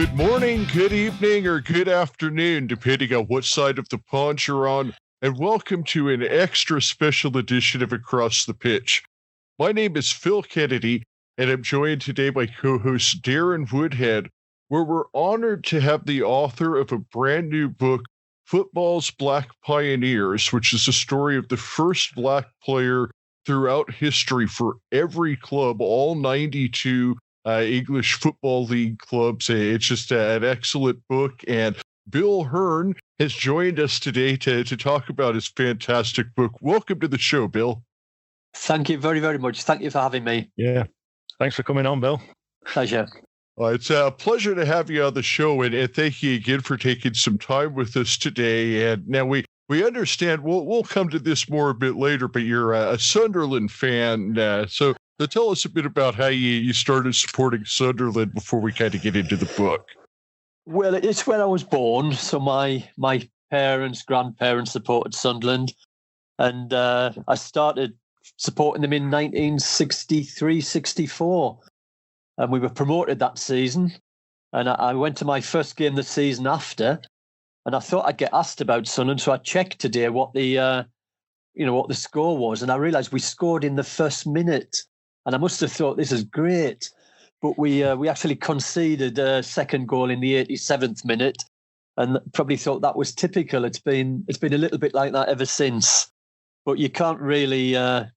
Good morning, good evening, or good afternoon, depending on what side of the pond you're on, and welcome to an extra special edition of Across the Pitch. My name is Phil Kennedy, and I'm joined today by co-host Darren Woodhead, where we're honored to have the author of a brand new book, Football's Black Pioneers, which is the story of the first black player throughout history for every club, all 92 English Football League clubs. It's just an excellent book, and Bill Hern has joined us today to talk about his fantastic book. Welcome to the show, Bill. Thank you very, very much. Thank you for having me. Yeah, thanks for coming on, Bill. Pleasure. It's a pleasure to have you on the show, and thank you again for taking some time with us today. And now we understand, we'll come to this more a bit later, but you're a Sunderland fan, so tell us a bit about how you started supporting Sunderland before we kind of get into the book. Well, it's where I was born. So my parents, grandparents supported Sunderland. And I started supporting them in 1963-64. And we were promoted that season. And I went to my first game the season after. And I thought I'd get asked about Sunderland. So I checked today what the score was. And I realised we scored in the first minute. And I must have thought, this is great. But we actually conceded a second goal in the 87th minute, and probably thought that was typical. It's been a little bit like that ever since. But you can't really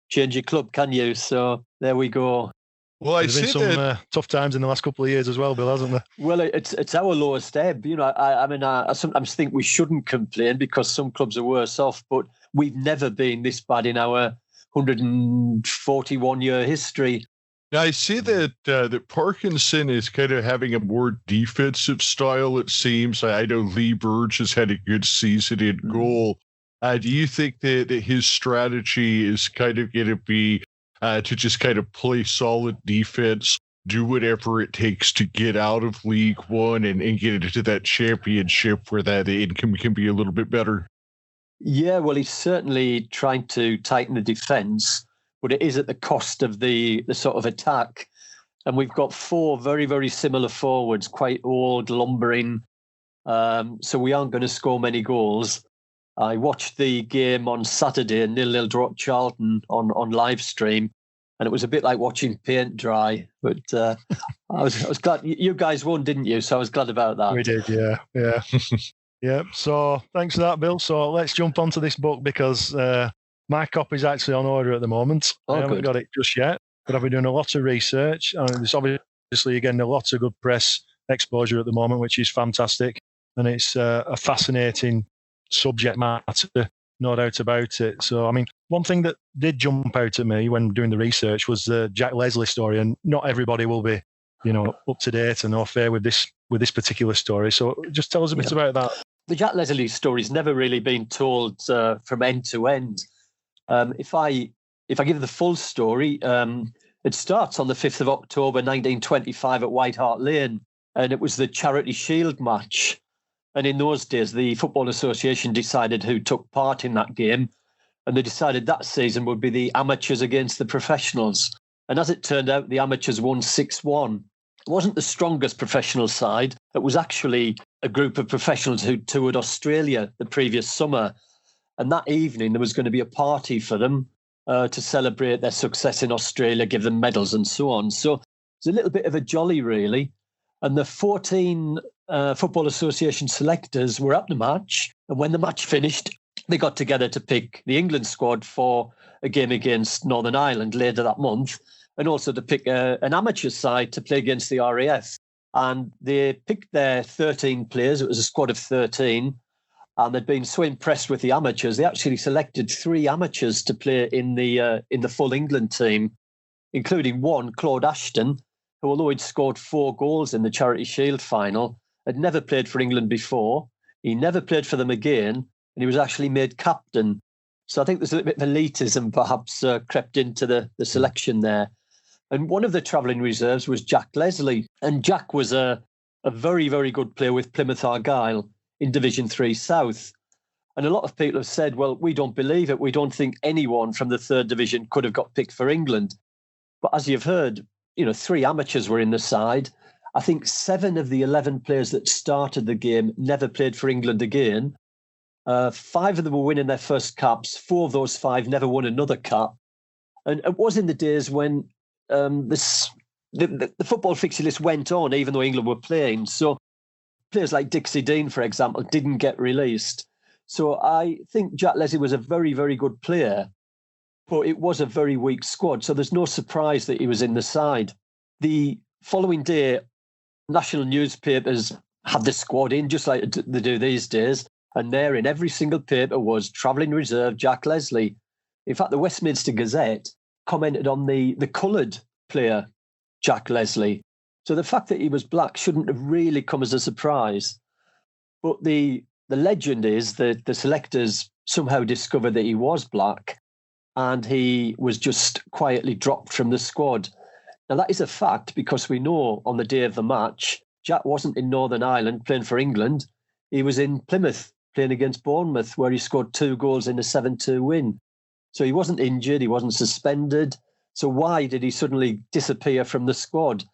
change your club, can you? So there we go. Well, there's been some tough times in the last couple of years as well, Bill, hasn't there? Well, it's our lowest ebb. I sometimes think we shouldn't complain because some clubs are worse off, but we've never been this bad in our 141-year history. Now, I see that Parkinson is kind of having a more defensive style, it seems. I know Lee Burge has had a good season in goal. Do you think that his strategy is kind of going to be to just kind of play solid defense, do whatever it takes to get out of League One and get into that championship where that income can be a little bit better? Yeah, well, he's certainly trying to tighten the defence, but it is at the cost of the sort of attack. And we've got four very, very similar forwards, quite old, lumbering. So we aren't going to score many goals. I watched the game on Saturday, 0-0 draw at Charlton on live stream, and it was a bit like watching paint dry. But I was glad. You guys won, didn't you? So I was glad about that. We did, yeah. Yeah, so thanks for that, Bill. So let's jump onto this book because my copy's actually on order at the moment. I haven't got it just yet, but I've been doing a lot of research. And it's obviously, again, a lot of good press exposure at the moment, which is fantastic. And it's a fascinating subject matter, no doubt about it. So, I mean, one thing that did jump out at me when doing the research was the Jack Leslie story. And not everybody will be, up to date and au fait with this particular story. So just tell us a bit about that. The Jack Leslie story's never really been told from end to end. If I give the full story, it starts on the 5th of October 1925 at White Hart Lane, and it was the Charity Shield match. And in those days, the Football Association decided who took part in that game, and they decided that season would be the amateurs against the professionals. And as it turned out, the amateurs won 6-1. It wasn't the strongest professional side. It was actually a group of professionals who toured Australia the previous summer. And that evening, there was going to be a party for them to celebrate their success in Australia, give them medals and so on. So it's a little bit of a jolly, really. And the 14 Football Association selectors were at the match. And when the match finished, they got together to pick the England squad for a game against Northern Ireland later that month, and also to pick an amateur side to play against the RAF. And they picked their 13 players. It was a squad of 13. And they'd been so impressed with the amateurs, they actually selected 3 amateurs to play in the full England team, including one, Claude Ashton, who, although he'd scored 4 goals in the Charity Shield final, had never played for England before. He never played for them again, and he was actually made captain. So I think there's a little bit of elitism perhaps crept into the selection there. And one of the travelling reserves was Jack Leslie. And Jack was a very, very good player with Plymouth Argyle in Division 3 South. And a lot of people have said, well, we don't believe it. We don't think anyone from the 3rd Division could have got picked for England. But as you've heard, 3 amateurs were in the side. I think 7 of the 11 players that started the game never played for England again. 5 of them were winning their first caps. 4 of those 5 never won another cap. And it was in the days when the football fixture list went on, even though England were playing. So players like Dixie Dean, for example, didn't get released. So I think Jack Leslie was a very, very good player, but it was a very weak squad. So there's no surprise that he was in the side. The following day, national newspapers had the squad in, just like they do these days. And there in every single paper was travelling reserve Jack Leslie. In fact, the Westminster Gazette commented on the coloured player, Jack Leslie. So the fact that he was black shouldn't have really come as a surprise. But the legend is that the selectors somehow discovered that he was black and he was just quietly dropped from the squad. Now, that is a fact because we know on the day of the match, Jack wasn't in Northern Ireland playing for England. He was in Plymouth playing against Bournemouth, where he scored 2 goals in a 7-2 win. So he wasn't injured, he wasn't suspended. So why did he suddenly disappear from the squad?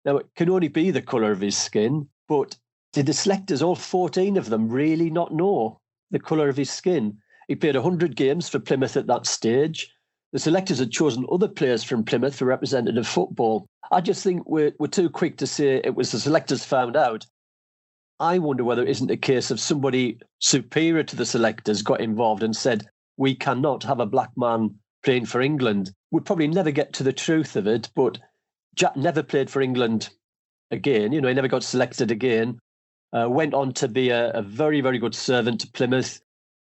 Now, it can only be the colour of his skin, but did the selectors, all 14 of them, really not know the colour of his skin? He played 100 games for Plymouth at that stage. The selectors had chosen other players from Plymouth for representative football. I just think we're too quick to say it was the selectors found out. I wonder whether it isn't a case of somebody superior to the selectors got involved and said, we cannot have a black man playing for England. We'd probably never get to the truth of it, but Jack never played for England again. He never got selected again. Went on to be a very, very good servant to Plymouth.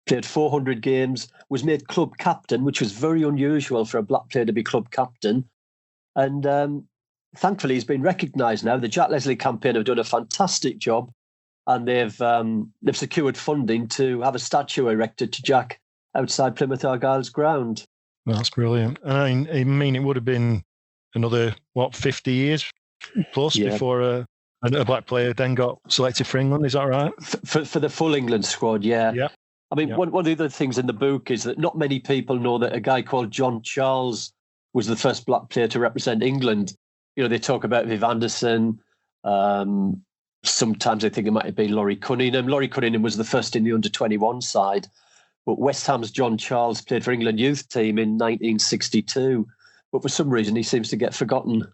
Played 400 games, was made club captain, which was very unusual for a black player to be club captain. And thankfully, he's been recognised now. The Jack Leslie campaign have done a fantastic job, and they've secured funding to have a statue erected to Jack outside Plymouth Argyle's ground. That's brilliant. And I mean, it would have been another, 50 years plus before a black player then got selected for England. Is that right? For the full England squad, yeah. Yeah. I mean, one of the other things in the book is that not many people know that a guy called John Charles was the first black player to represent England. They talk about Viv Anderson. Sometimes I think it might have been Laurie Cunningham. Laurie Cunningham was the first in the under-21 side. But West Ham's John Charles played for England youth team in 1962. But for some reason, he seems to get forgotten.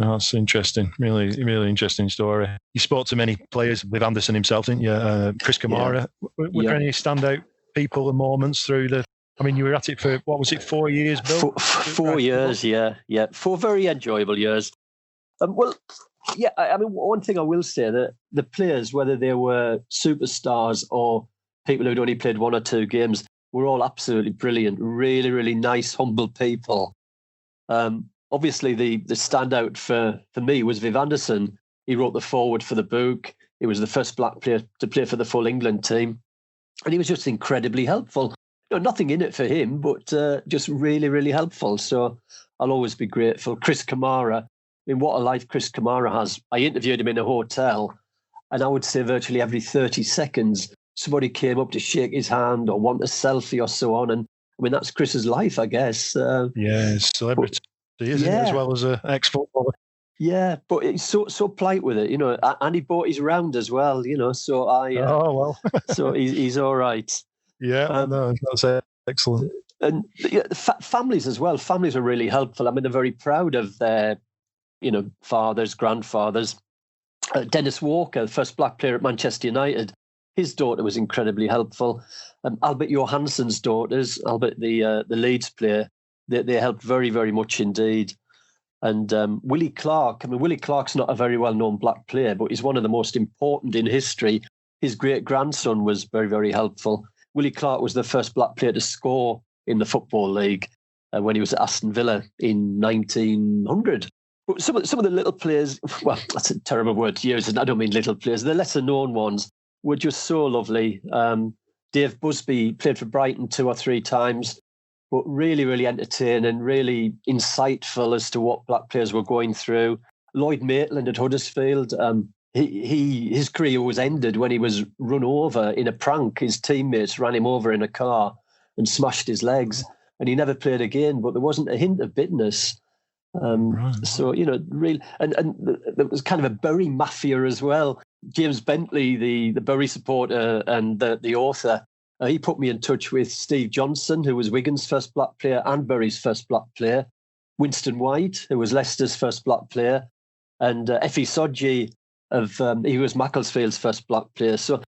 Oh, that's interesting. Really, really interesting story. You spoke to many players with Anderson himself, didn't you? Chris Kamara. Yeah. Were there any standout people and moments through the... I mean, you were at it for, 4 years, Bill? 4 years, yeah. 4 very enjoyable years. I mean, one thing I will say, that the players, whether they were superstars or people who'd only played 1 or 2 games, were all absolutely brilliant, really, really nice, humble people. Obviously, the standout for me was Viv Anderson. He wrote the foreword for the book. He was the first black player to play for the full England team. And he was just incredibly helpful. Nothing in it for him, but just really, really helpful. So I'll always be grateful. Chris Kamara, I mean, what a life Chris Kamara has. I interviewed him in a hotel, and I would say virtually every 30 seconds, somebody came up to shake his hand or want a selfie or so on. And I mean, that's Chris's life, I guess. Celebrity, isn't it, as well as an ex-footballer? Yeah, but he's so polite with it, and he bought his round as well, so I... so he's all right. Yeah, that's excellent. And families as well. Families are really helpful. I mean, they're very proud of their, fathers, grandfathers. Dennis Walker, the first black player at Manchester United, his daughter was incredibly helpful. Albert Johansson's daughters, Albert, the Leeds player, they helped very, very much indeed. And Willie Clark, I mean, Willie Clark's not a very well-known black player, but he's one of the most important in history. His great-grandson was very, very helpful. Willie Clark was the first black player to score in the Football League when he was at Aston Villa in 1900. But some of the little players, well, that's a terrible word to use, and I don't mean little players, the lesser-known ones were just so lovely. Dave Busby played for Brighton 2 or 3 times, but really, really entertaining, really insightful as to what black players were going through. Lloyd Maitland at Huddersfield, his career was ended when he was run over in a prank. His teammates ran him over in a car and smashed his legs, and he never played again, but there wasn't a hint of bitterness. So, really, and there was kind of a Bury mafia as well. James Bentley, the Bury supporter and the author, he put me in touch with Steve Johnson, who was Wigan's first black player and Bury's first black player, Winston White, who was Leicester's first black player, and Effie Sodji, he was Macclesfield's first black player. So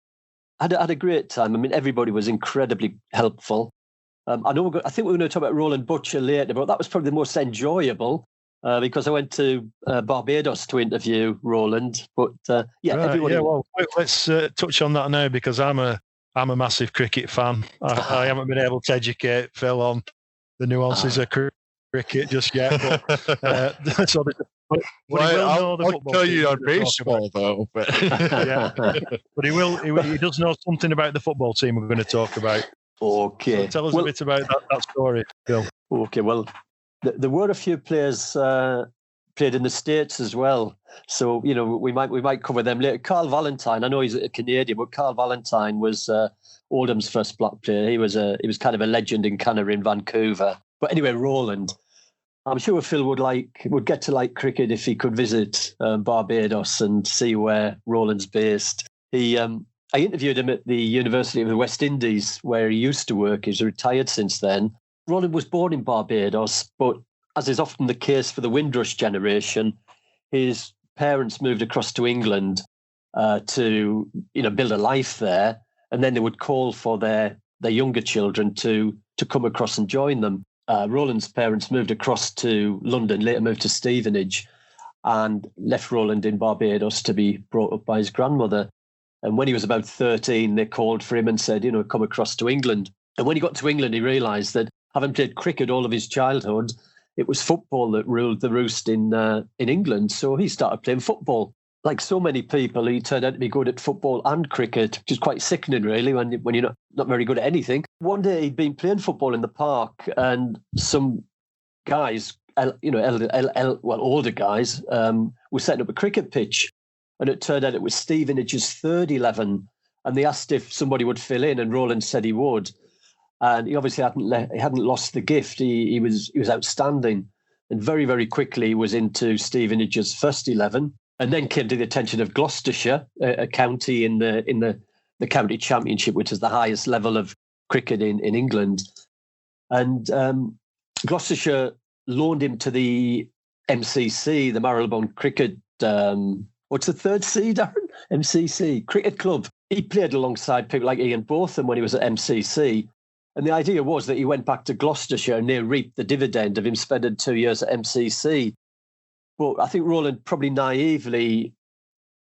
I had a great time. I mean, everybody was incredibly helpful. I think we're going to talk about Roland Butcher later, but that was probably the most enjoyable because I went to Barbados to interview Roland. But everybody. Yeah, well, let's touch on that now because I'm a massive cricket fan. I haven't been able to educate Phil on the nuances of cricket just yet. But, I'll tell you on baseball though. But but he does know something about the football team we're going to talk about. Okay. So tell us a bit about that story, Bill. Okay, well, there were a few players played in the States as well. So, we might cover them later. Carl Valentine, I know he's a Canadian, but Carl Valentine was Oldham's first black player. He was kind of a legend in Canada in Vancouver. But anyway, Roland, I'm sure Phil would get to like cricket if he could visit Barbados and see where Roland's based. I interviewed him at the University of the West Indies, where he used to work. He's retired since then. Roland was born in Barbados, but as is often the case for the Windrush generation, his parents moved across to England to build a life there, and then they would call for their younger children to come across and join them. Roland's parents moved across to London, later moved to Stevenage, and left Roland in Barbados to be brought up by his grandmother. And when he was about 13, they called for him and said, come across to England. And when he got to England, he realised that having played cricket all of his childhood, it was football that ruled the roost in England. So he started playing football. Like so many people, he turned out to be good at football and cricket, which is quite sickening, really, when you're not very good at anything. One day he'd been playing football in the park, and some guys, older guys, were setting up a cricket pitch. And it turned out it was Stevenage's third 11, and they asked if somebody would fill in, and Roland said he would. And he obviously hadn't lost the gift. He was outstanding, and very, very quickly was into Stevenage's first 11, and then came to the attention of Gloucestershire, a county in the county championship, which is the highest level of cricket in England. And Gloucestershire loaned him to the MCC, the Marylebone Cricket. What's the third C, Darren? MCC, Cricket Club. He played alongside people like Ian Botham when he was at MCC. And the idea was that he went back to Gloucestershire and they reaped the dividend of him spending 2 years at MCC. But I think Roland probably naively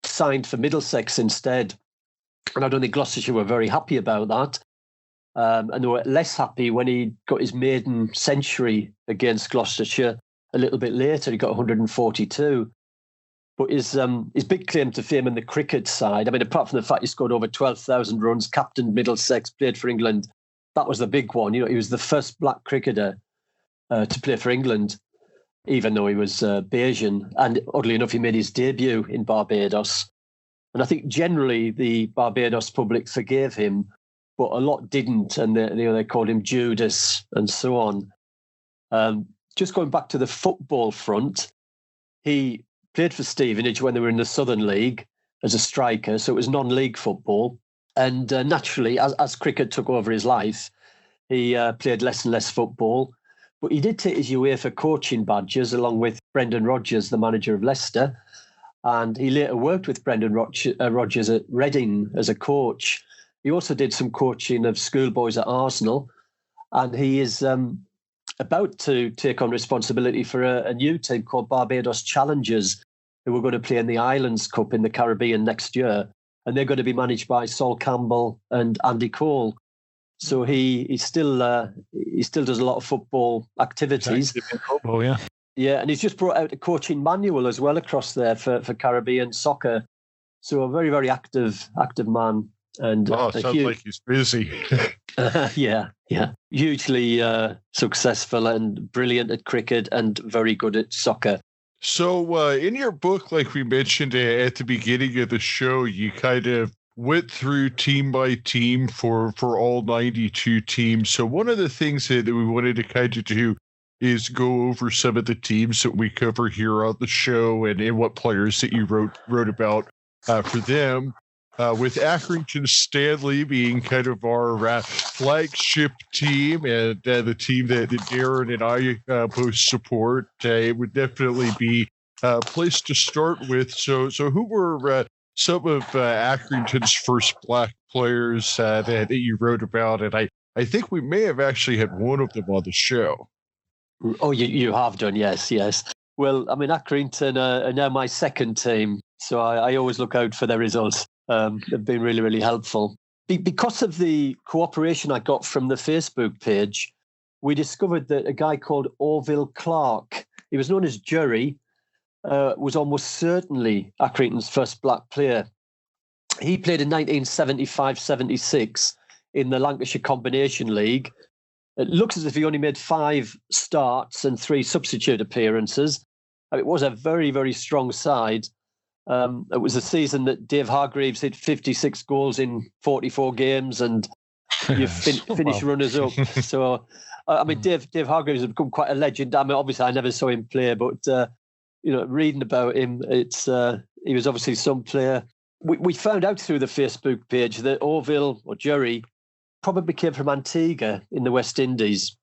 signed for Middlesex instead. And I don't think Gloucestershire were very happy about that. And they were less happy when he got his maiden century against Gloucestershire a little bit later. He got 142. But his big claim to fame in the cricket side, I mean, apart from the fact he scored over 12,000 runs, captained Middlesex, played for England, that was the big one. He was the first black cricketer to play for England, even though he was Bayesian. And oddly enough, he made his debut in Barbados. And I think generally the Barbados public forgave him, but a lot didn't. And they called him Judas and so on. Just going back to the football front, he played for Stevenage when they were in the Southern League as a striker, so it was non-league football. And naturally, as cricket took over his life, he played less and less football. But he did take his UEFA coaching badges along with Brendan Rodgers, the manager of Leicester. And he later worked with Brendan Rodgers at Reading as a coach. He also did some coaching of schoolboys at Arsenal. And he is about to take on responsibility for a new team called Barbados Challengers, who are going to play in the Islands Cup in the Caribbean next year. And they're going to be managed by Sol Campbell and Andy Cole. So he still does a lot of football activities. Football, yeah. Yeah, and he's just brought out a coaching manual as well across there for Caribbean soccer. So a very, very active man. And sounds like he's busy. Yeah. Hugely successful and brilliant at cricket and very good at soccer. So in your book, like we mentioned at the beginning of the show, you kind of went through team by team for all 92 teams. So one of the things that we wanted to kind of do is go over some of the teams that we cover here on the show and what players that you wrote about for them. With Accrington Stanley being kind of our flagship team and the team that Darren and I both support, it would definitely be a place to start with. So who were some of Accrington's first black players that you wrote about? And I think we may have actually had one of them on the show. Oh, you have done, yes. Well, I mean, Accrington are now my second team, so I always look out for their results. They've been really, really helpful. Because of the cooperation I got from the Facebook page, we discovered that a guy called Orville Clark, he was known as Jerry, was almost certainly Accrington's first black player. He played in 1975-76 in the Lancashire Combination League. It looks as if he only made 5 starts and 3 substitute appearances. It was a very, very strong side. It was a season that Dave Hargreaves hit 56 goals in 44 games and you finished runners-up. So, I mean, Dave Hargreaves has become quite a legend. I mean, obviously, I never saw him play, but, reading about him, he was obviously some player. We found out through the Facebook page that Orville, or Jerry, probably came from Antigua in the West Indies.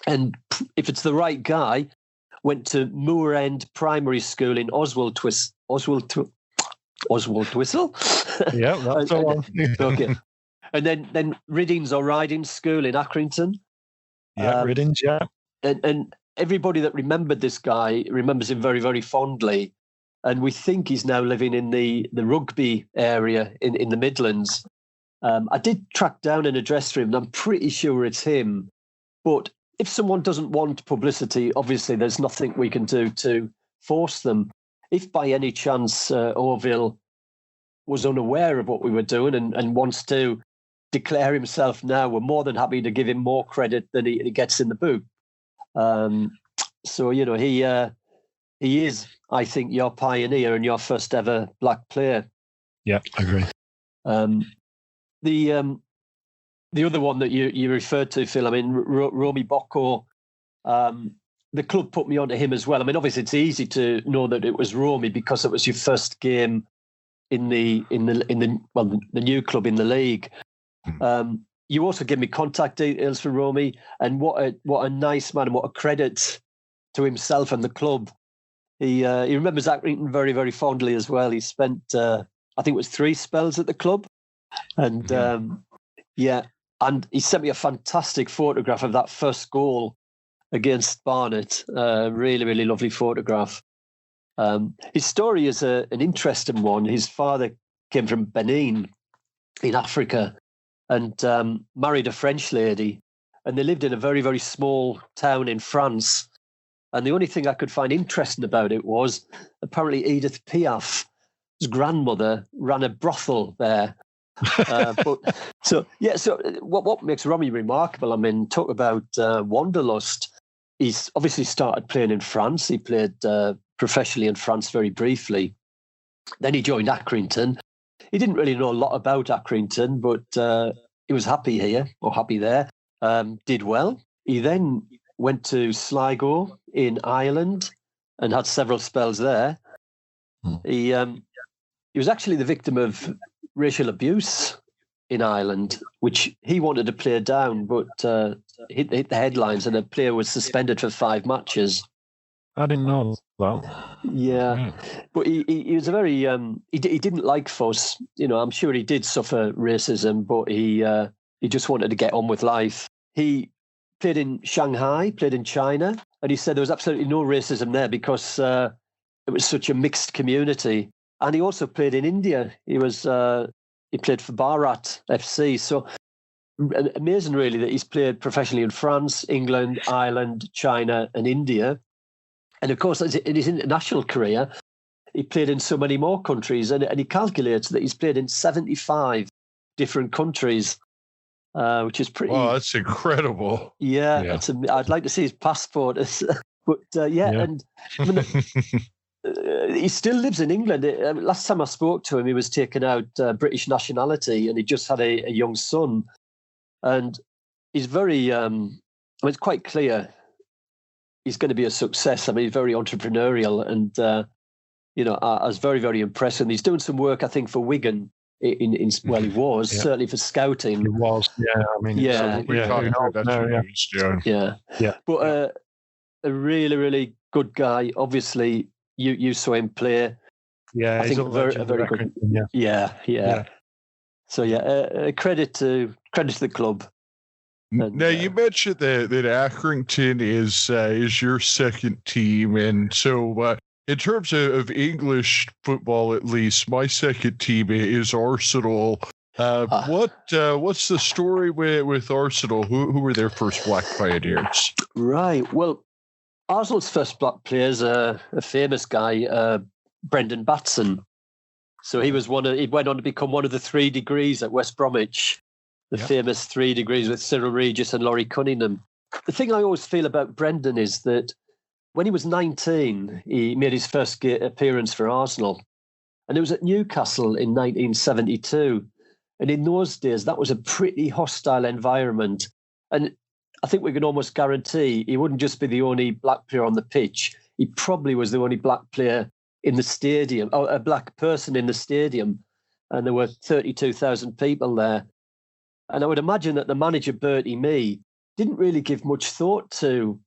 And if it's the right guy, went to Moor End Primary School in Oswald Twistle. Yeah, that's the one. Okay. And then Riddings or Riding School in Accrington. Yeah, Riddings, yeah. And everybody that remembered this guy remembers him very, very fondly. And we think he's now living in the Rugby area in the Midlands. I did track down an address for him, and I'm pretty sure it's him. But if someone doesn't want publicity, obviously there's nothing we can do to force them. If by any chance Orville was unaware of what we were doing and wants to declare himself now, we're more than happy to give him more credit than he gets in the book. So, he is, I think, your pioneer and your first ever black player. Yeah, I agree. The other one that you referred to, Phil, I mean, Romy Bocco, the club put me onto him as well. I mean, obviously it's easy to know that it was Romy because it was your first game in the new club in the league. You also gave me contact details for Romy, and what a nice man and what a credit to himself and the club. He remembers Accrington very, very fondly as well. He spent I think it was 3 spells at the club, and and he sent me a fantastic photograph of that first goal against Barnet. Really, really lovely photograph. His story is an interesting one. His father came from Benin in Africa and married a French lady, and they lived in a very, very small town in France. And the only thing I could find interesting about it was apparently Edith Piaf's grandmother ran a brothel there. So what makes Romy remarkable? I mean, talk about wanderlust. He's obviously started playing in France. He played professionally in France very briefly. Then he joined Accrington. He didn't really know a lot about Accrington, but he was happy here or happy there. Did well. He then went to Sligo in Ireland and had several spells there. He was actually the victim of racial abuse in Ireland, which he wanted to play down, but hit the headlines, and a player was suspended for 5 matches. I didn't know that. Yeah, but he was a very he didn't like fuss. I'm sure he did suffer racism, but he just wanted to get on with life. He played in Shanghai, played in China, and he said there was absolutely no racism there because it was such a mixed community. And he also played in India. He played for Bharat FC. So amazing, really, that he's played professionally in France, England, Ireland, China, and India. And of course, in his international career, he played in so many more countries. And he calculates that he's played in 75 different countries, which is pretty. Wow, that's incredible. Yeah. I'd like to see his passport. And I mean, he still lives in England. Last time I spoke to him, he was taking out British nationality, and he just had a young son. And he's very, it's quite clear he's going to be a success. I mean, he's very entrepreneurial, and I was very, very impressed. And he's doing some work, I think, for Wigan. He was certainly for scouting. He was, yeah. I mean, But a really, really good guy. Obviously, you saw him play. Yeah, I think a very good. Yeah. So credit to the club. And, now you mentioned that Accrington is your second team, and so in terms of English football, at least, my second team is Arsenal. What's the story with Arsenal? Who were their first black pioneers? Right. Well, Arsenal's first black player is a famous guy, Brendan Batson. So he went on to become one of the 3 degrees at West Bromwich, the famous 3 degrees with Cyril Regis and Laurie Cunningham. The thing I always feel about Brendan is that when he was 19, he made his first appearance for Arsenal. And it was at Newcastle in 1972. And in those days, that was a pretty hostile environment. And I think we can almost guarantee he wouldn't just be the only black player on the pitch. He probably was the only black player in the stadium, or a black person in the stadium. And there were 32,000 people there. And I would imagine that the manager, Bertie Mee, didn't really give much thought to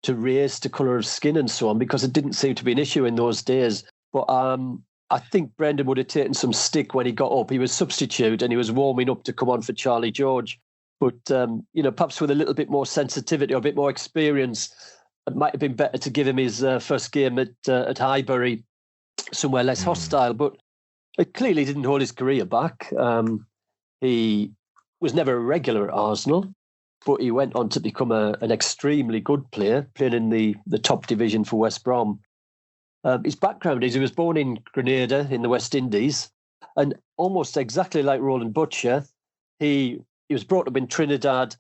race, to colour of skin and so on, because it didn't seem to be an issue in those days. But I think Brendan would have taken some stick when he got up. He was substitute and he was warming up to come on for Charlie George. But, perhaps with a little bit more sensitivity or a bit more experience, it might have been better to give him his first game at Highbury, somewhere less hostile. But it clearly didn't hold his career back. He was never a regular at Arsenal, but he went on to become an extremely good player, playing in the top division for West Brom. His background is he was born in Grenada in the West Indies, and almost exactly like Roland Butcher, he was brought up in Trinidad.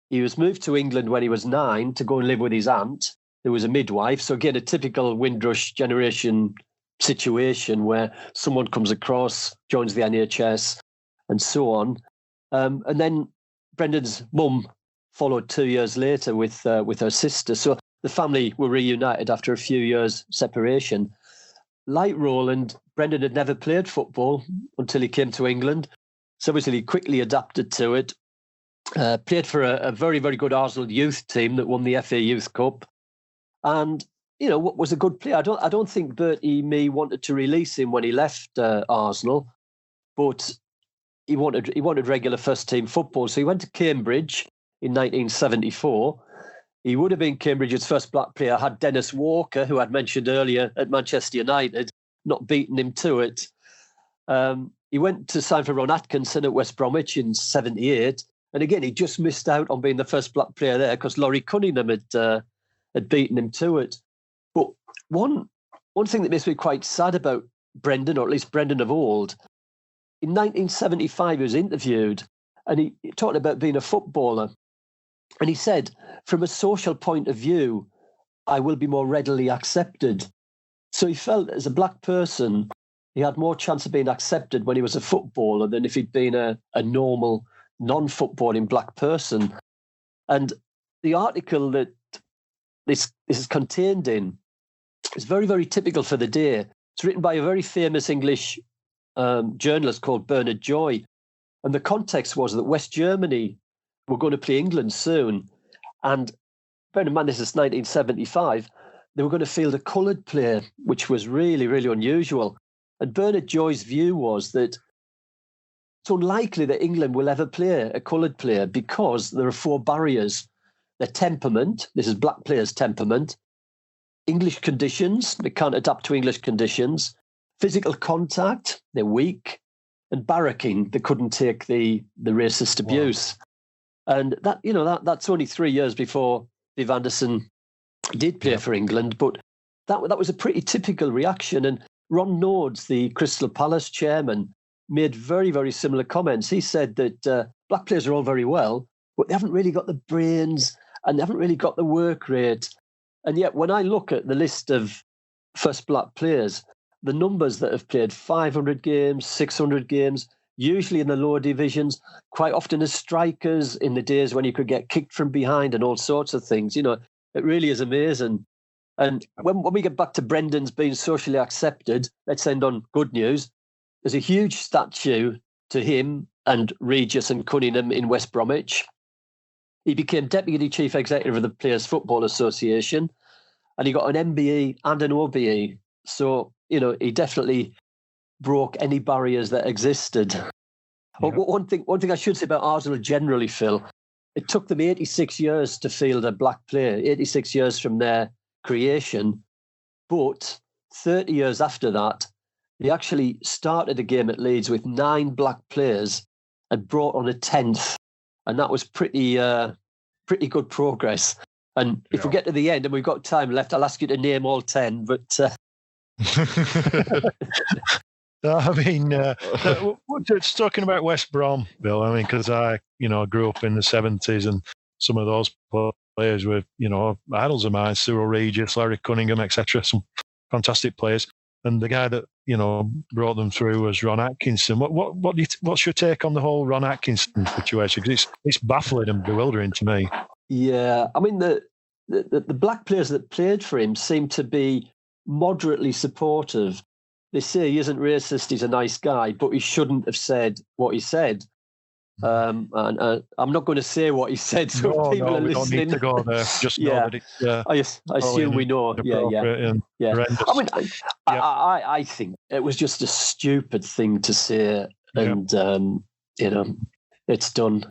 He was moved to England when he was 9 to go and live with his aunt, who was a midwife. So again, a typical Windrush generation situation where someone comes across, joins the NHS, and so on. And then Brendan's mum followed 2 years later with her sister. So the family were reunited after a few years' separation. Like Roland, Brendan had never played football until he came to England. So obviously he quickly adapted to it. Played for a very, very good Arsenal youth team that won the FA Youth Cup. And, was a good player. I don't think Bertie Mee wanted to release him when he left Arsenal, but he wanted regular first-team football. So he went to Cambridge in 1974. He would have been Cambridge's first black player had Dennis Walker, who I'd mentioned earlier at Manchester United, not beaten him to it. He went to sign for Ron Atkinson at West Bromwich in 78. And again, he just missed out on being the first black player there because Laurie Cunningham had beaten him to it. But one thing that makes me quite sad about Brendan, or at least Brendan of old, in 1975 he was interviewed and he talked about being a footballer. And he said, from a social point of view, I will be more readily accepted. So he felt as a black person, he had more chance of being accepted when he was a footballer than if he'd been a normal, non-footballing black person. And the article that this is contained in is very, very typical for the day. It's written by a very famous English journalist called Bernard Joy. And the context was that West Germany were going to play England soon. And bear in mind, this is 1975, they were going to field a coloured player, which was really, really unusual. And Bernard Joy's view was that it's unlikely that England will ever play a coloured player because there are 4 barriers. Their temperament, this is black players' temperament, English conditions, they can't adapt to English conditions, physical contact, they're weak, and barracking, they couldn't take the racist abuse. Wow. And that's only 3 years before Viv Anderson did play for England, but that was a pretty typical reaction. And Ron Nodes, the Crystal Palace chairman, made very, very similar comments. He said that black players are all very well, but they haven't really got the brains and they haven't really got the work rate. And yet when I look at the list of first black players, the numbers that have played 500 games, 600 games, usually in the lower divisions, quite often as strikers in the days when you could get kicked from behind and all sorts of things. It really is amazing. And when we get back to Brendan's being socially accepted, let's end on good news. There's a huge statue to him and Regis and Cunningham in West Bromwich. He became Deputy Chief Executive of the Players Football Association, and he got an MBE and an OBE. So, he definitely broke any barriers that existed. Yeah. One thing I should say about Arsenal generally, Phil, it took them 86 years to field a black player, 86 years from their creation. But 30 years after that, they actually started a game at Leeds with 9 black players and brought on a 10th. And that was pretty good progress. And if we get to the end and we've got time left, I'll ask you to name all 10. But I mean, it's talking about West Brom, Bill. I mean, because I, grew up in the 70s, and some of those players were, idols of mine: Cyril Regis, Larry Cunningham, etc. Some fantastic players. And the guy that brought them through was Ron Atkinson. What's your take on the whole Ron Atkinson situation? Because it's baffling and bewildering to me. Yeah, I mean the black players that played for him seem to be moderately supportive. They say he isn't racist; he's a nice guy, but he shouldn't have said what he said. And I'm not going to say what he said, so people are listening. Don't need to go there. Just know that it's. I assume we know. Yeah. I mean, I think it was just a stupid thing to say, and it's done.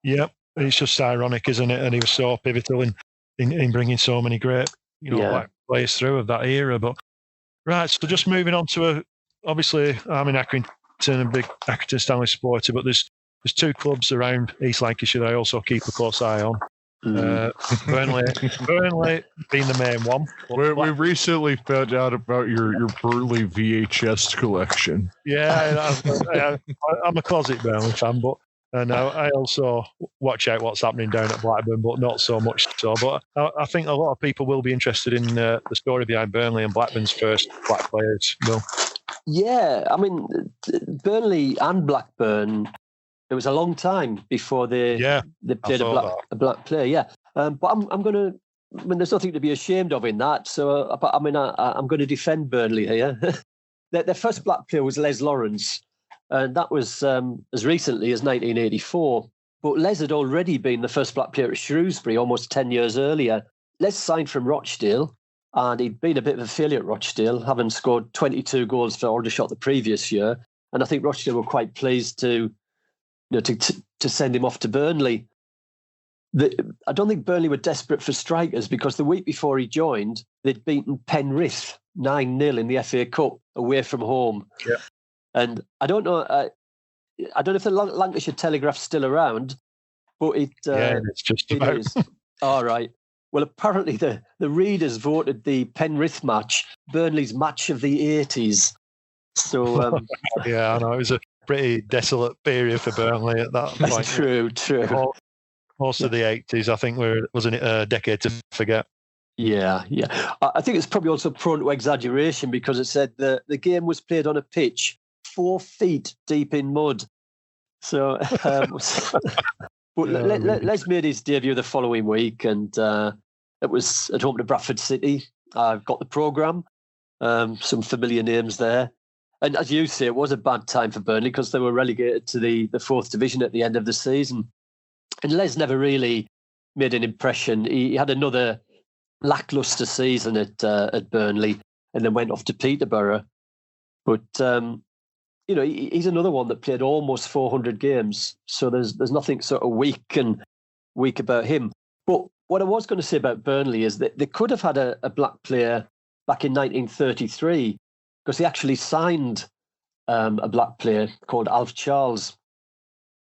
Yeah, it's just ironic, isn't it? And he was so pivotal in bringing so many great, black players through of that era. But right, so just moving on to obviously, I'm in Accrington, a big Accrington Stanley supporter, but there's 2 clubs around East Lancashire that I also keep a close eye on. Burnley being the main one. We recently found out about your Burnley VHS collection. Yeah, I'm a closet Burnley fan, but I also watch out what's happening down at Blackburn, but not so much so. But I think a lot of people will be interested in the story behind Burnley and Blackburn's first black players. Bill? Yeah, I mean, Burnley and Blackburn, it was a long time before they played a black player. Yeah, but I'm going to. I mean, there's nothing to be ashamed of in that. So, I mean, I'm going to defend Burnley here. Their first black player was Les Lawrence, and that was as recently as 1984. But Les had already been the first black player at Shrewsbury almost 10 years earlier. Les signed from Rochdale, and he'd been a bit of a failure at Rochdale, having scored 22 goals for Aldershot the previous year. And I think Rochdale were quite pleased to send him off to Burnley. I don't think Burnley were desperate for strikers, because the week before he joined, they'd beaten Penrith 9-0 in the FA Cup away from home. Yeah. And I don't know if the Lancashire Telegraph's still around, but it's just about. Is. All right. Well, apparently the readers voted the Penrith match Burnley's match of the 80s. So yeah, I know it was a pretty desolate period for Burnley at that point. That's true. Most of the 80s, I think, wasn't it a decade to forget? Yeah. I think it's probably also prone to exaggeration, because it said the game was played on a pitch 4 feet deep in mud. So, but Les made his debut the following week, and it was at home to Bradford City. I've got the programme, some familiar names there. And as you say, it was a bad time for Burnley, because they were relegated to the 4th division at the end of the season. And Les never really made an impression. He had another lacklustre season at Burnley, and then went off to Peterborough. But he's another one that played almost 400 games, so there's nothing sort of weak about him. But what I was going to say about Burnley is that they could have had a black player back in 1933, because they actually signed a black player called Alf Charles.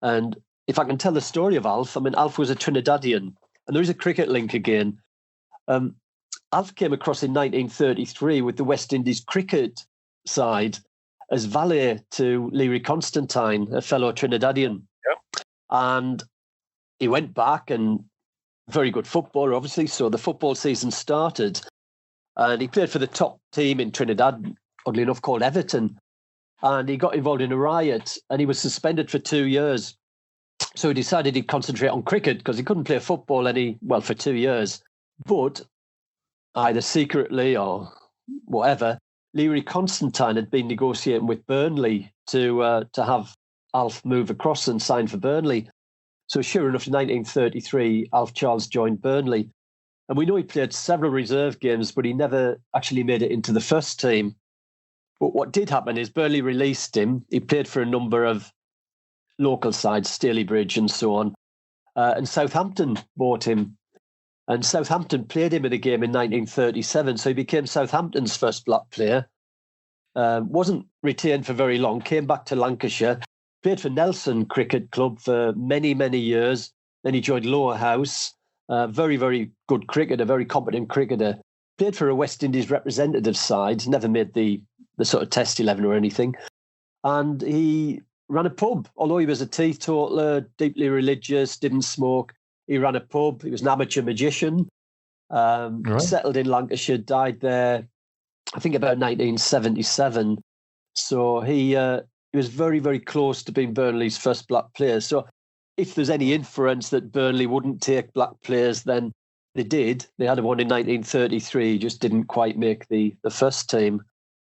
And if I can tell the story of Alf, I mean, Alf was a Trinidadian, and there is a cricket link again. Alf came across in 1933 with the West Indies cricket side as valet to Leary Constantine, a fellow Trinidadian. Yep. And he went back, and very good footballer, obviously. So the football season started, and he played for the top team in Trinidad, oddly enough, called Everton. And he got involved in a riot, and he was suspended for 2 years. So he decided he'd concentrate on cricket, because he couldn't play football for 2 years. But either secretly or whatever, Leary Constantine had been negotiating with Burnley to have Alf move across and sign for Burnley. So sure enough, in 1933, Alf Charles joined Burnley. And we know he played several reserve games, but he never actually made it into the first team. But what did happen is Burnley released him. He played for a number of local sides, Stalybridge and so on. And Southampton bought him. And Southampton played him in a game in 1937. So he became Southampton's first black player. Wasn't retained for very long, came back to Lancashire, played for Nelson Cricket Club for many, many years. Then he joined Lower House. Very, very good cricketer, very competent cricketer. Played for a West Indies representative side, never made the sort of test 11 or anything. And he ran a pub, although he was a teetotaler, deeply religious, didn't smoke. He ran a pub. He was an amateur magician. Right. Settled in Lancashire, died there, I think about 1977. So he was very, very close to being Burnley's first black player. So if there's any inference that Burnley wouldn't take black players, then they did. They had one in 1933, just didn't quite make the first team.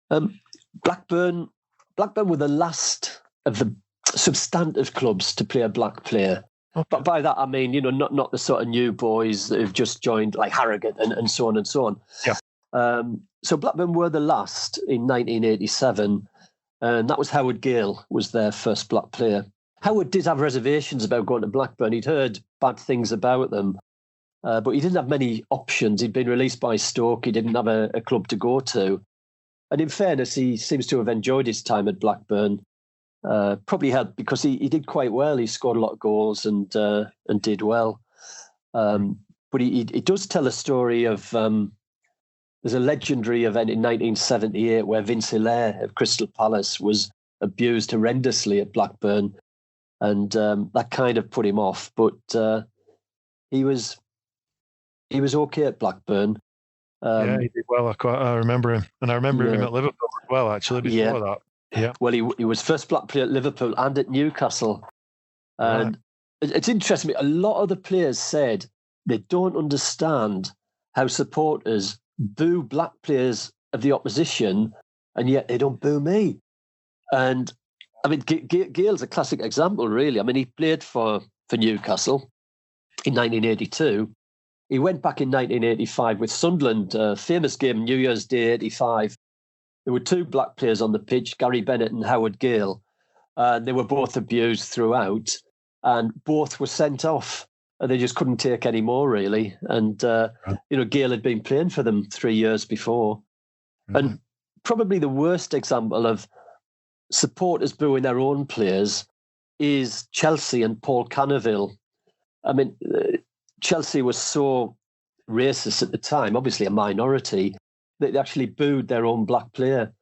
Blackburn were the last of the substantive clubs to play a black player. Okay. But by that, I mean, not the sort of new boys that have just joined, like Harrogate and so on and so on. Yeah. So Blackburn were the last in 1987, and that was Howard Gale was their first black player. Howard did have reservations about going to Blackburn. He'd heard bad things about them, but he didn't have many options. He'd been released by Stoke. He didn't have a club to go to. And in fairness, he seems to have enjoyed his time at Blackburn. Probably helped because he did quite well. He scored a lot of goals and did well. But he does tell a story of... there's a legendary event in 1978 where Vince Hilaire of Crystal Palace was abused horrendously at Blackburn. And that kind of put him off. But he was okay at Blackburn. Yeah, he did well. I remember him. And I remember him at Liverpool as well, actually, before that. Yeah. Well, he was first black player at Liverpool and at Newcastle. And it's interesting. A lot of the players said they don't understand how supporters boo black players of the opposition, and yet they don't boo me. And I mean, Gale's a classic example, really. I mean, he played for Newcastle in 1982. He went back in 1985 with Sunderland, famous game, New Year's Day 85. There were two black players on the pitch, Gary Bennett and Howard Gale. They were both abused throughout, and both were sent off. And they just couldn't take any more, really. And, Gale had been playing for them 3 years before. Mm-hmm. And probably the worst example of supporters booing their own players is Chelsea and Paul Canaville. I mean, Chelsea was so racist at the time, obviously a minority, that they actually booed their own black player,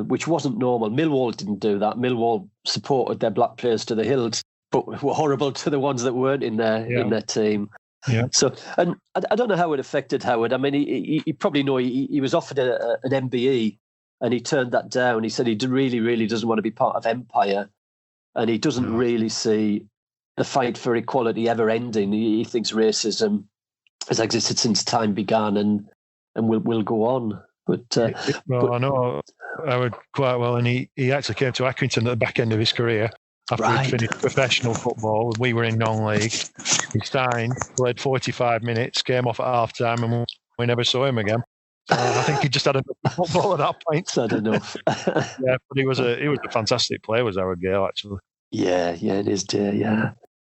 which wasn't normal. Millwall didn't do that. Millwall supported their black players to the hilt, but were horrible to the ones that weren't in their team. Yeah. So, and I don't know how it affected Howard. I mean, he probably know he was offered an MBE, and he turned that down. He said he really, really doesn't want to be part of Empire, and he doesn't really see the fight for equality ever ending. He thinks racism has existed since time began and will go on. But I know Howard quite well, and he actually came to Accrington at the back end of his career. After he'd finished professional football, we were in non-league. He signed, played 45 minutes, came off at half-time, and we never saw him again. So I think he just had enough football at that point. Had enough. Yeah, but he was a fantastic player, was Howard Gale, actually. Yeah, in his day, yeah.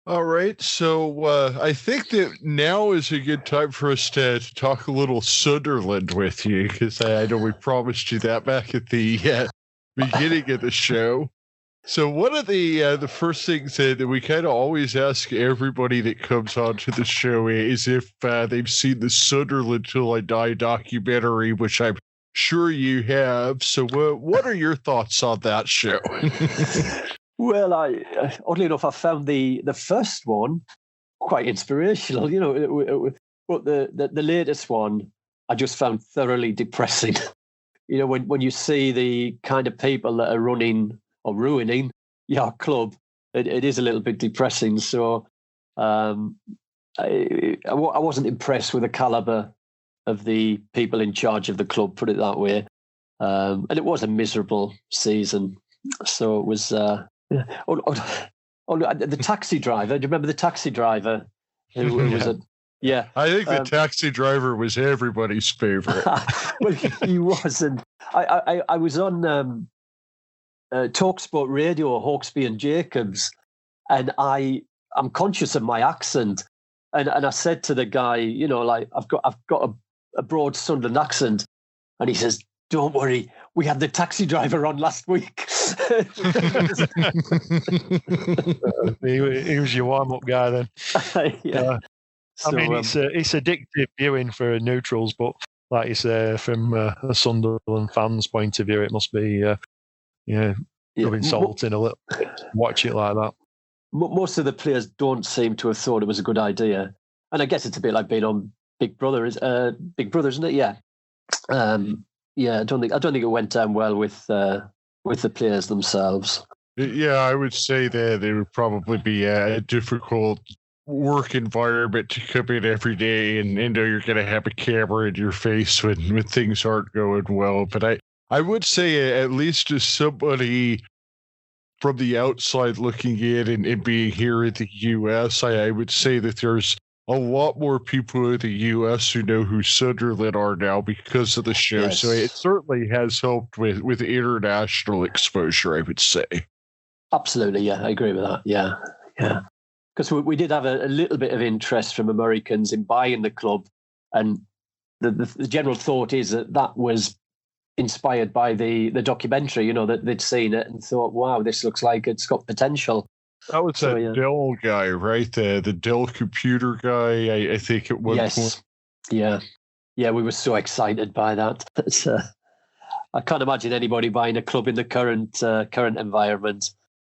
All right, so I think that now is a good time for us to talk a little Sunderland with you, because I know we promised you that back at the beginning of the show. So one of the first things that we kind of always ask everybody that comes onto the show is if they've seen the Sunderland Till I Die documentary, which I'm sure you have. So what are your thoughts on that show? Well, oddly enough, I found the first one quite inspirational, but the latest one I just found thoroughly depressing. When you see the kind of people that are running or ruining your club, it is a little bit depressing. So, and I wasn't impressed with the caliber of the people in charge of the club, put it that way. And it was a miserable season. So it was. The taxi driver. Do you remember the taxi driver? Who was a. Yeah. I think the taxi driver was everybody's favorite. Well, he wasn't. I was on TalkSport Radio, Hawksby and Jacobs, and I'm conscious of my accent. And I said to the guy, you know, like, I've got a broad Sunderland accent. And he says, "Don't worry, we had the taxi driver on last week." He was your warm-up guy then. Yeah. I mean, it's addictive viewing for neutrals, but like you say, from a Sunderland fan's point of view, it must be, insulting a little bit to watch it like that. Most of the players don't seem to have thought it was a good idea, and I guess it's a bit like being on Big Brother, isn't it? Yeah. I don't think it went down well with the players themselves. Yeah, I would say that it would probably be a difficult work environment to come in every day and know you're going to have a camera in your face when things aren't going well. But I would say, at least as somebody from the outside looking in and being here in the U.S., I would say that there's a lot more people in the U.S. who know who Sunderland are now because of the show. Yes. So it certainly has helped with international exposure, I would say. Absolutely, yeah, I agree with that. Yeah. Because we did have a little bit of interest from Americans in buying the club, and the general thought is that was inspired by the documentary, you know, that they'd seen it and thought, wow, this looks like it's got potential. That was that Dell guy, right? The Dell computer guy, I think at one point. Yeah, we were so excited by that. I can't imagine anybody buying a club in the current environment.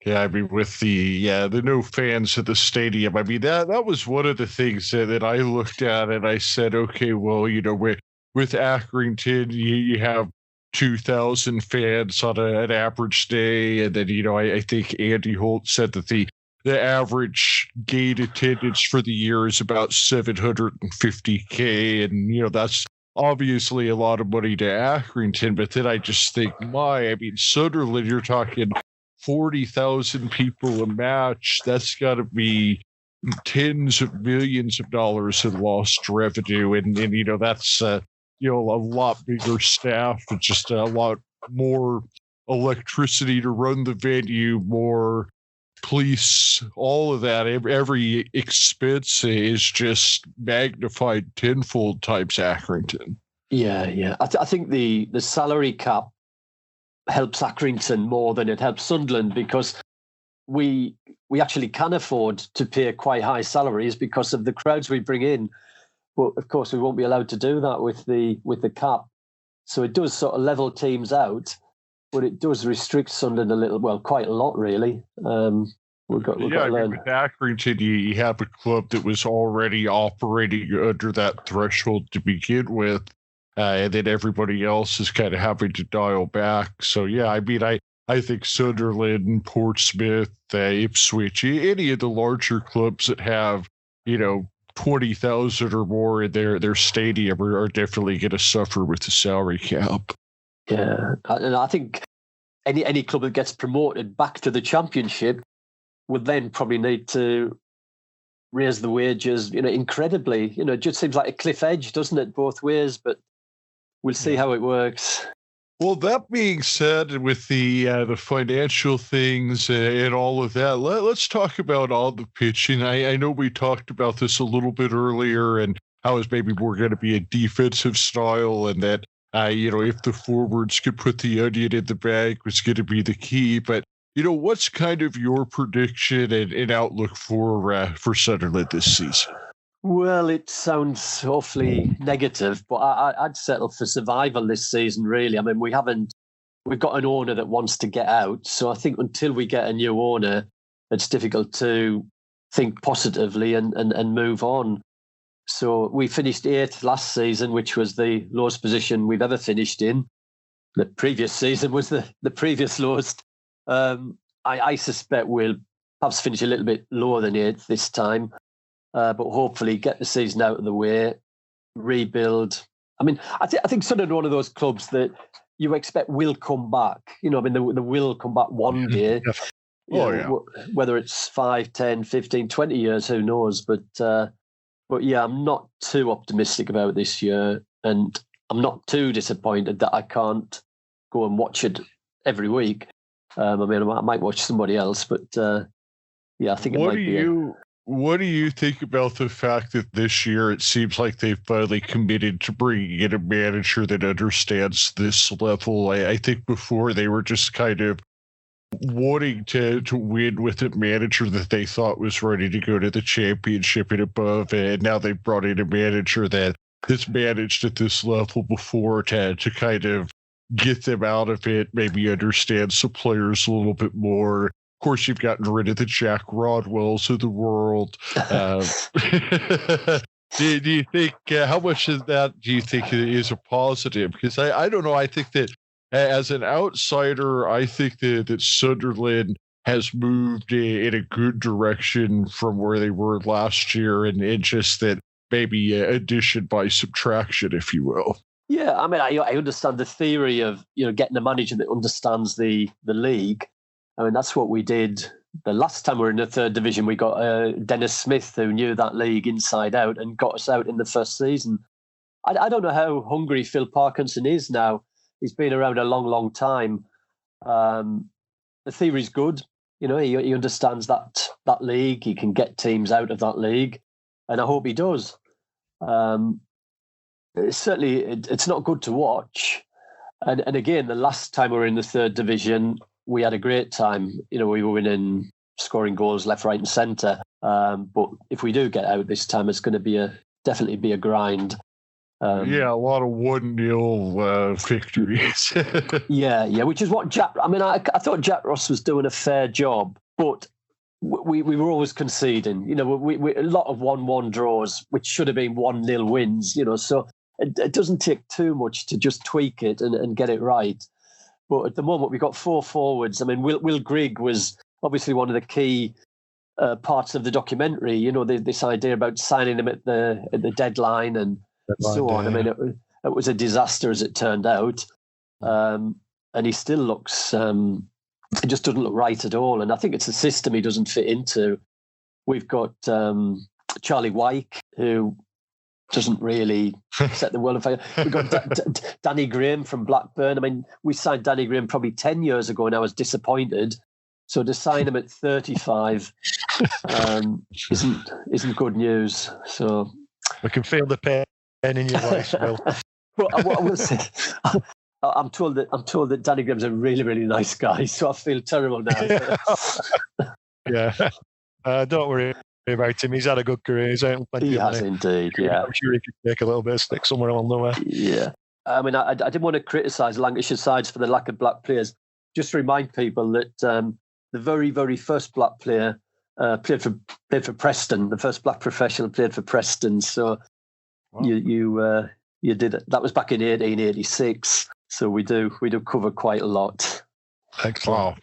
Yeah, I mean, with the no fans at the stadium. I mean, that was one of the things that I looked at and I said, okay, well, you know, with Accrington, you have 2,000 fans on an average day, and then, you know, I think Andy Holt said that the average gate attendance for the year is about 750K, and, you know, that's obviously a lot of money to Accrington. But then I just think, Sunderland, you're talking 40,000 people a match. That's got to be tens of millions of dollars in lost revenue, and you know, that's a lot bigger staff and just a lot more electricity to run the venue, more police, all of that. Every expense is just magnified tenfold times Accrington. Yeah. I think the salary cap helps Accrington more than it helps Sunderland, because we actually can afford to pay quite high salaries because of the crowds we bring in. But of course, we won't be allowed to do that with the cap. So it does sort of level teams out, but it does restrict Sunderland a little, well, quite a lot, really. We've got to learn. With Accrington, you have a club that was already operating under that threshold to begin with, and then everybody else is kind of having to dial back. So, yeah, I mean, I think Sunderland, Portsmouth, Ipswich, any of the larger clubs that have, you know, 20,000 or more in their stadium are definitely going to suffer with the salary cap. Yeah, and I think any club that gets promoted back to the Championship would then probably need to raise the wages, you know, incredibly. You know, it just seems like a cliff edge, doesn't it, both ways? But we'll see how it works. Well, that being said, with the financial things and all of that, let's talk about all the pitching. I know we talked about this a little bit earlier, and how it's maybe more going to be a defensive style, and that you know, if the forwards could put the onion in the bag was going to be the key. But you know, what's kind of your prediction and outlook for Sunderland this season? Well, it sounds awfully negative, but I'd settle for survival this season, really. I mean, we've got an owner that wants to get out. So I think until we get a new owner, it's difficult to think positively and move on. So we finished 8th last season, which was the lowest position we've ever finished in. The previous season was the previous lowest. I suspect we'll perhaps finish a little bit lower than 8th this time. but hopefully get the season out of the way, rebuild. I mean, I think Sunderland are one of those clubs that you expect will come back. You know, I mean, they will come back one day. Whether it's 5, 10, 15, 20 years, who knows? But yeah, I'm not too optimistic about this year, and I'm not too disappointed that I can't go and watch it every week. I mean, I might watch somebody else, but yeah, I think it might be. What do you think about the fact that this year it seems like they've finally committed to bringing in a manager that understands this level? I think before they were just kind of wanting to win with a manager that they thought was ready to go to the championship and above, and now they've brought in a manager that has managed at this level before to kind of get them out of it, maybe understand some players a little bit more. Of course, you've gotten rid of the Jack Rodwells of the world. Do you think, how much of that do you think is a positive? Because I don't know. I think that as an outsider, I think that Sunderland has moved in a good direction from where they were last year, and just that maybe addition by subtraction, if you will. Yeah, I mean, I understand the theory of, you know, getting a manager that understands the league. I mean, that's what we did the last time we were in the third division. We got Dennis Smith, who knew that league inside out and got us out in the first season. I don't know how hungry Phil Parkinson is now. He's been around a long, long time. The theory's good. You know, he understands that league. He can get teams out of that league, and I hope he does. Certainly, it's not good to watch. And again, the last time we were in the third division, we had a great time. You know, we were winning, scoring goals left, right, and centre. But if we do get out this time, it's going to definitely be a grind. Yeah, a lot of 1-0 victories. yeah, which is what Jack. I mean, I thought Jack Ross was doing a fair job, but we were always conceding. You know, we a lot of 1-1 draws, which should have been 1-0 wins. You know, so it doesn't take too much to just tweak it and get it right. But at the moment, we've got 4 forwards. I mean, Will Grigg was obviously one of the key parts of the documentary. You know, this idea about signing him at the deadline and so on. I mean, it was a disaster as it turned out, and he still looks. It just doesn't look right at all. And I think it's a system he doesn't fit into. We've got Charlie Wyke, who doesn't really set the world on fire. We've got Danny Graham from Blackburn. I mean, we signed Danny Graham probably 10 years ago, and I was disappointed. So to sign him at 35 isn't good news. So we can feel the pain in your voice, Bill. But what I will say, I'm told that Danny Graham's a really, really nice guy. So I feel terrible now. Yeah, don't worry about him. He's had a good career. He's earned plenty of money. He has indeed. Yeah, I'm sure he could take a little bit of stick somewhere along the way. Yeah, I mean, I didn't want to criticise Lancashire sides for the lack of black players. Just to remind people that the very, very first black player played for Preston. The first black professional played for Preston. So wow. You did it. That was back in 1886. So we do cover quite a lot. Excellent. Wow.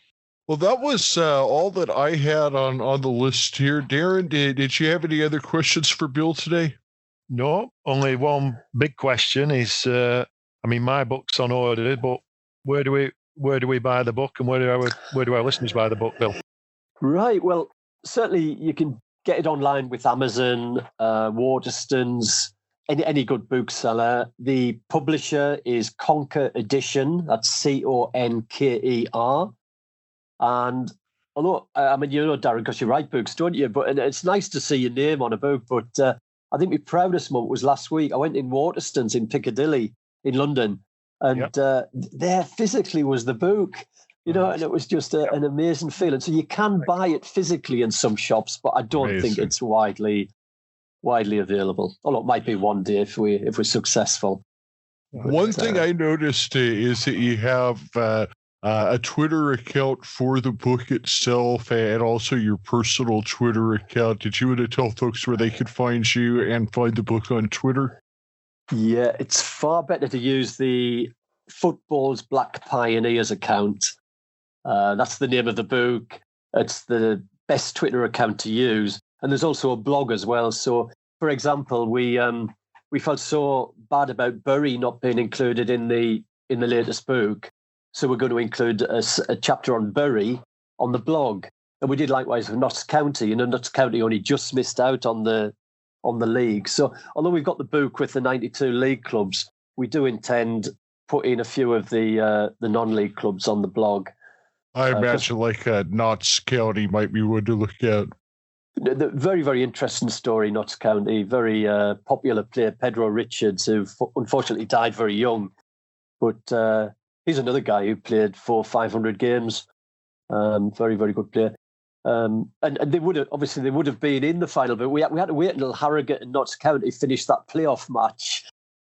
Well, that was all that I had on the list here. Darren, did you have any other questions for Bill today? No, only one big question is, I mean, my book's on order, but where do we buy the book, and where do our listeners buy the book, Bill? Right. Well, certainly you can get it online with Amazon, Waterstones, any good bookseller. The publisher is Conker Edition. That's Conker. And although, I mean, you know, Darren, because you write books, don't you? But it's nice to see your name on a book. But I think my proudest moment was last week. I went in Waterstones in Piccadilly in London, and there physically was the book, you know, and it was just an amazing feeling. So you can buy it physically in some shops, but I don't think it's widely available. Although it might be one day if we're successful. One thing I noticed is that you have a Twitter account for the book itself, and also your personal Twitter account. Did you want to tell folks where they could find you and find the book on Twitter? Yeah, it's far better to use the Football's Black Pioneers account. That's the name of the book. It's the best Twitter account to use. And there's also a blog as well. So, for example, we felt so bad about Bury not being included in the latest book. So we're going to include a chapter on Bury on the blog. And we did likewise with Notts County. Notts County only just missed out on the league. So although we've got the book with the 92 league clubs, we do intend putting a few of the non-league clubs on the blog. I imagine Notts County might be one to look at. The very, very interesting story, Notts County. Very popular player, Pedro Richards, who unfortunately died very young. But he's another guy who played 400-500 games. Very, very good player. And they would have been in the final, but we had to wait until Harrogate and Notts County finished that playoff match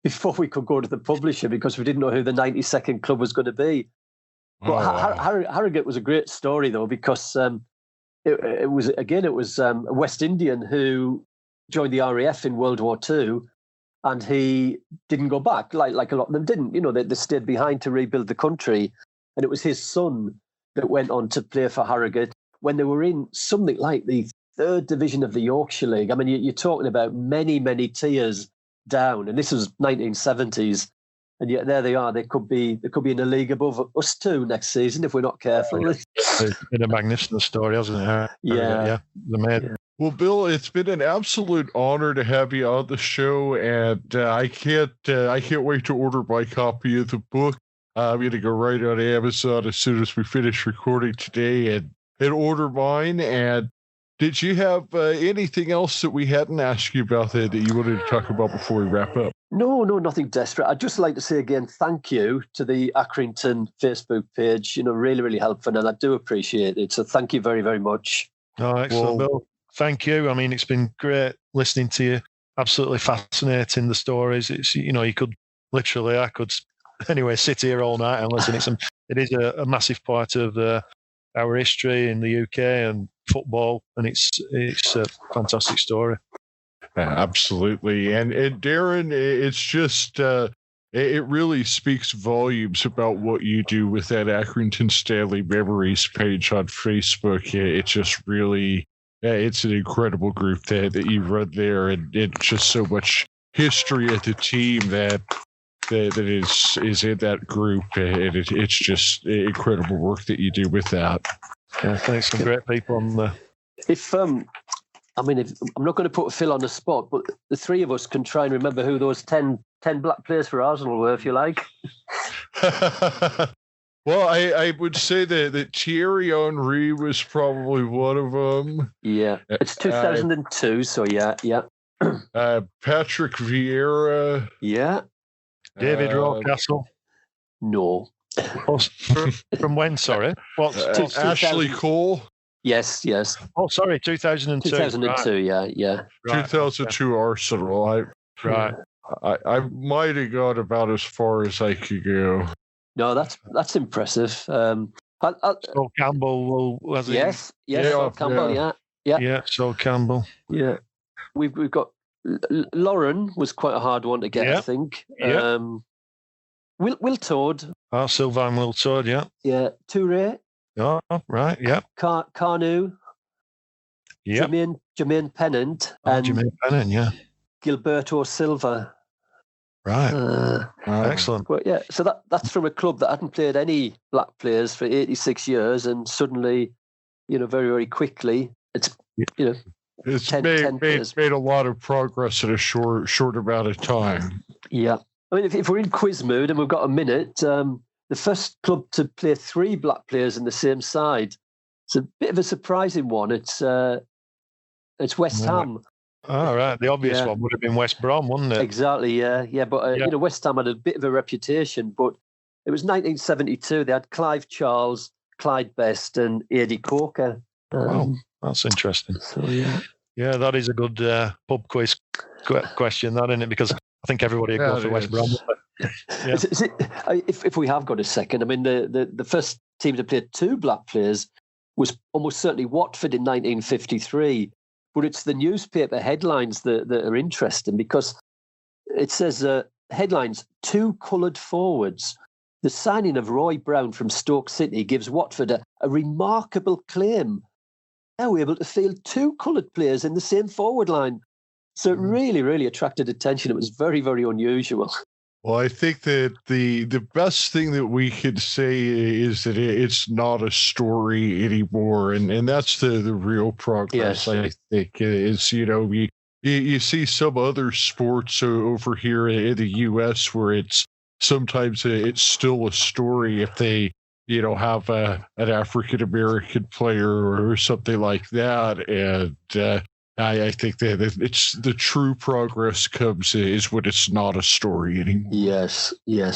before we could go to the publisher, because we didn't know who the 92nd club was going to be. But Harrogate was a great story, though, because it was a West Indian who joined the RAF in World War II, and he didn't go back, like a lot of them didn't. They stayed behind to rebuild the country, and it was his son that went on to play for Harrogate when they were in something like the 3rd division of the Yorkshire League. I mean, you're talking about many, many tiers down, and this was 1970s. And yet there they are. They could be in a league above us too next season if we're not careful. It's been a magnificent story, hasn't it? Yeah. Well, Bill, it's been an absolute honor to have you on the show, and I can't wait to order my copy of the book. I'm going to go right on Amazon as soon as we finish recording today and order mine. And did you have anything else that we hadn't asked you about that you wanted to talk about before we wrap up? No, nothing desperate. I'd just like to say again, thank you to the Accrington Facebook page. Really, really helpful, and I do appreciate it. So thank you very, very much. Oh, excellent, Bill. Thank you. I mean, it's been great listening to you. Absolutely fascinating, the stories. It's, you could literally, I could anyway sit here all night and listen. It is a massive part of our history in the UK and football, and it's a fantastic story. Absolutely. And Darren, it's just, it really speaks volumes about what you do with that Accrington Stanley Memories page on Facebook. It just really, it's an incredible group that you run there, and it's just so much history at the team that is in that group, and it's just incredible work that you do with that. Yeah, thanks. Some great people on there. If I'm not going to put Phil on the spot, but the three of us can try and remember who those 10 black players for Arsenal were, if you like. Well, I would say that Thierry Henry was probably one of them. Yeah, it's 2002, so yeah. Patrick Vieira. Yeah. David Rocastle. No. From when, sorry? What's Ashley Cole? Yes. Oh, sorry, 2002. 2002, right. yeah. Right. 2002 Arsenal. Right. I might have gone about as far as I could go. No, that's impressive. So Campbell was it? Yes, Sol Campbell, yeah. Yeah, Sol Campbell. Yeah. We've got Lauren was quite a hard one to get, I think. Yeah. Will Todd. Oh, Sylvain Will Todd, yeah. Yeah. Touré. Oh, right, yeah. Carnu. Yeah. Jermaine Pennant. And Jermaine Pennant, yeah. Gilberto Silva. Right. Excellent. Well, yeah, so that's from a club that hadn't played any black players for 86 years, and suddenly, very, very quickly, it's made a lot of progress in a short amount of time. Yeah. I mean, if we're in quiz mood and we've got a minute, the first club to play 3 black players in the same side. It's a bit of a surprising one. It's West Ham. Oh, right. The obvious one would have been West Brom, wouldn't it? Exactly, yeah. But, West Ham had a bit of a reputation, but it was 1972. They had Clive Charles, Clyde Best, and Eddie Coker. Wow, that's interesting. So, yeah. Yeah, that is a good pub quiz question, that, isn't it? Because I think everybody would go for West Brom. Yeah. If we have got a second, I mean, the first team to play 2 black players was almost certainly Watford in 1953. But it's the newspaper headlines that are interesting, because it says headlines, 2 coloured forwards. The signing of Roy Brown from Stoke City gives Watford a remarkable claim. they were able to field 2 coloured players in the same forward line. So it really, really attracted attention. It was very, very unusual. Well, I think that the best thing that we could say is that it's not a story anymore, and that's the real progress. Yes. I think is, you know, you see some other sports over here in the U.S. where it's sometimes it's still a story if they, you know, have an African American player or something like that, and I think that it's the true progress comes is when it's not a story anymore. Yes. Yeah.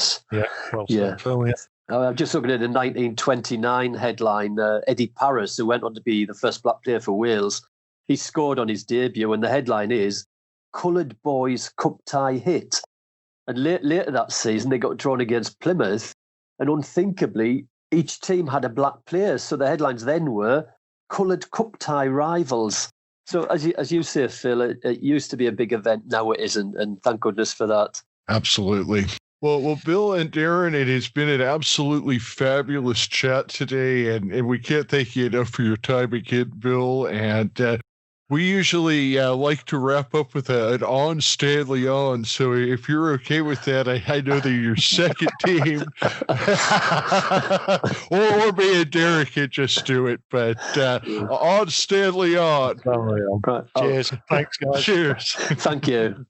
Well said, Phil, yeah. I'm just looking at the 1929 headline. Eddie Parris, who went on to be the first black player for Wales, he scored on his debut, and the headline is "Coloured Boys Cup Tie Hit." And later that season, they got drawn against Plymouth, and unthinkably, each team had a black player. So the headlines then were "Coloured Cup Tie Rivals." So as you say, Phil, it used to be a big event. Now it isn't, and thank goodness for that. Absolutely. Well, Bill and Darren, it has been an absolutely fabulous chat today, and we can't thank you enough for your time again, Bill. And we usually like to wrap up with an on Stanley on. So if you're okay with that, I know that your second team, or me and Derek can just do it, but on Stanley on. Cheers. Thanks, guys. Cheers. Thank you.